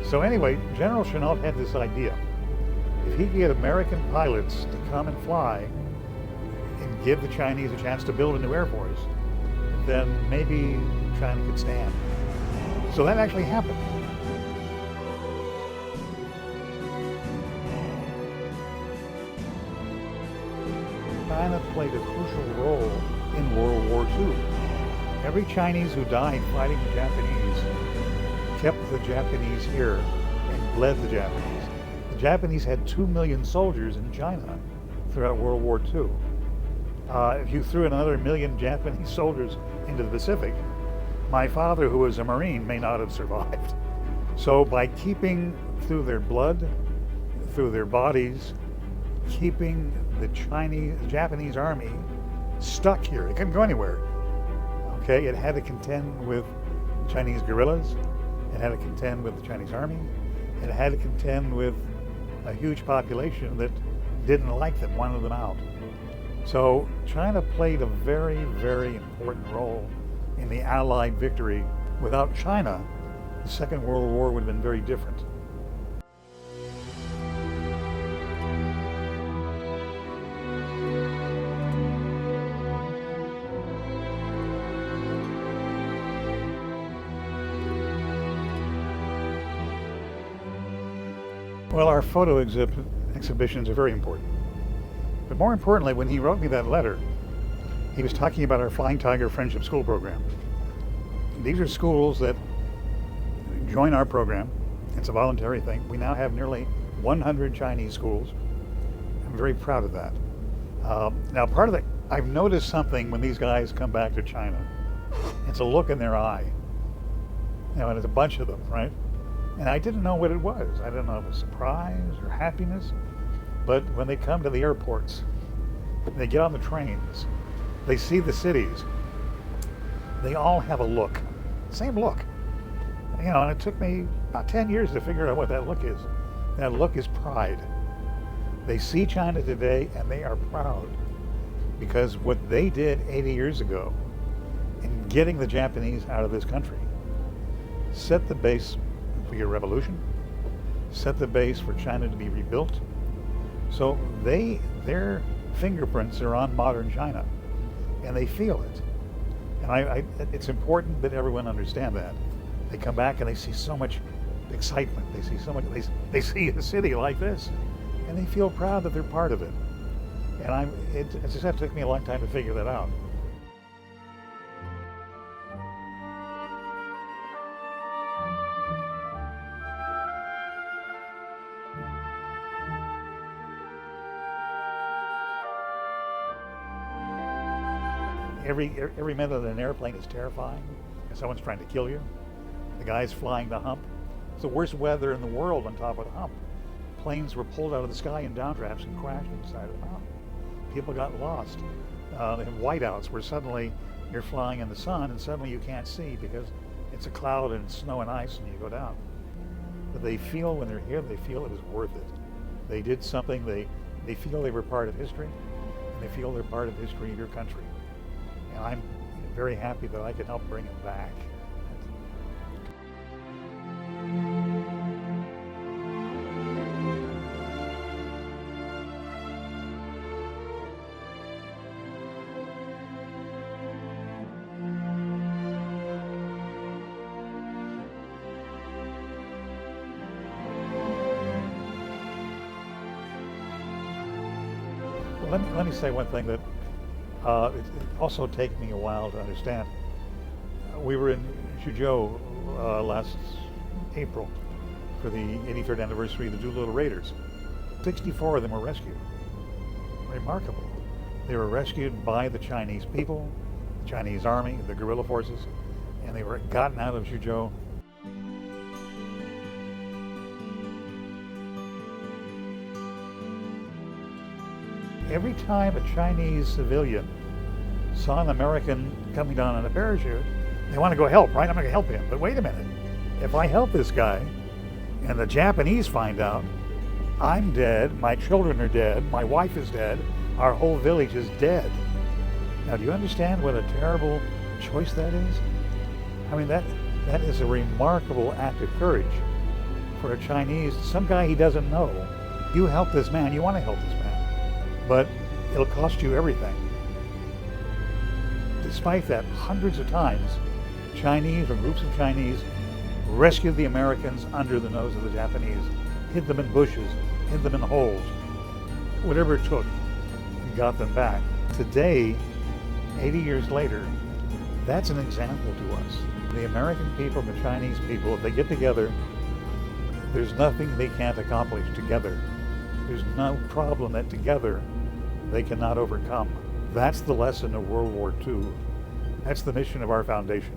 So anyway, General Chennault had this idea. If he could get American pilots to come and fly and give the Chinese a chance to build a new Air Force, then maybe China could stand. So that actually happened. China played a crucial role in World War II. Every Chinese who died fighting the Japanese kept the Japanese here and led the Japanese. The Japanese had 2 million soldiers in China throughout World War II. If you threw another million Japanese soldiers into the Pacific, my father, who was a Marine, may not have survived. So by keeping through their blood, through their bodies, keeping the Japanese army stuck here, it couldn't go anywhere. Okay, it had to contend with Chinese guerrillas, it had to contend with the Chinese army, it had to contend with a huge population that didn't like them, wanted them out. So China played a very, very important role in the Allied victory. Without China, the Second World War would have been very different. Well, our photo exhibitions are very important. But more importantly, when he wrote me that letter, he was talking about our Flying Tiger Friendship School program. These are schools that join our program. It's a voluntary thing. We now have nearly 100 Chinese schools. I'm very proud of that. Now, part of it, I've noticed something when these guys come back to China. It's a look in their eye. You know, and it's a bunch of them, right? And I didn't know what it was. I didn't know if it was surprise or happiness. But when they come to the airports, they get on the trains, they see the cities, they all have a look, same look. You know, and it took me about 10 years to figure out what that look is. That look is pride. They see China today and they are proud because what they did 80 years ago in getting the Japanese out of this country set the base for your revolution, set the base for China to be rebuilt. So their fingerprints are on modern China, and they feel it. And it's important that everyone understand that. They come back and they see so much excitement. They see so much. They see a city like this, and they feel proud that they're part of it. And as I said, it took me a long time to figure that out. Every minute in an airplane is terrifying because someone's trying to kill you. The guy's flying the hump. It's the worst weather in the world on top of the hump. Planes were pulled out of the sky in downdrafts and crashed inside of the hump. People got lost. They have whiteouts where suddenly you're flying in the sun and suddenly you can't see because it's a cloud and snow and ice and you go down. But they feel when they're here, they feel it was worth it. They did something, they feel they were part of history, and they feel they're part of history of your country. And I'm very happy that I can help bring it back. Well, let me say one thing that it also taken me a while to understand. We were in Suzhou last April for the 83rd anniversary of the Doolittle Raiders. 64 of them were rescued. Remarkable. They were rescued by the Chinese people, the Chinese army, the guerrilla forces, and they were gotten out of Suzhou. Every time a Chinese civilian saw an American coming down on a parachute, they want to go help, right? I'm going to help him. But wait a minute. If I help this guy and the Japanese find out I'm dead, my children are dead, my wife is dead, our whole village is dead. Now, do you understand what a terrible choice that is? I mean, that is a remarkable act of courage. for a Chinese, some guy he doesn't know. You help this man, you want to help this man, but it'll cost you everything. Despite that, hundreds of times, Chinese or groups of Chinese rescued the Americans under the nose of the Japanese, hid them in bushes, hid them in holes, whatever it took, and got them back. Today, 80 years later, that's an example to us. The American people and the Chinese people, if they get together, there's nothing they can't accomplish together. There's no problem that together they cannot overcome. That's the lesson of World War II. That's the mission of our foundation.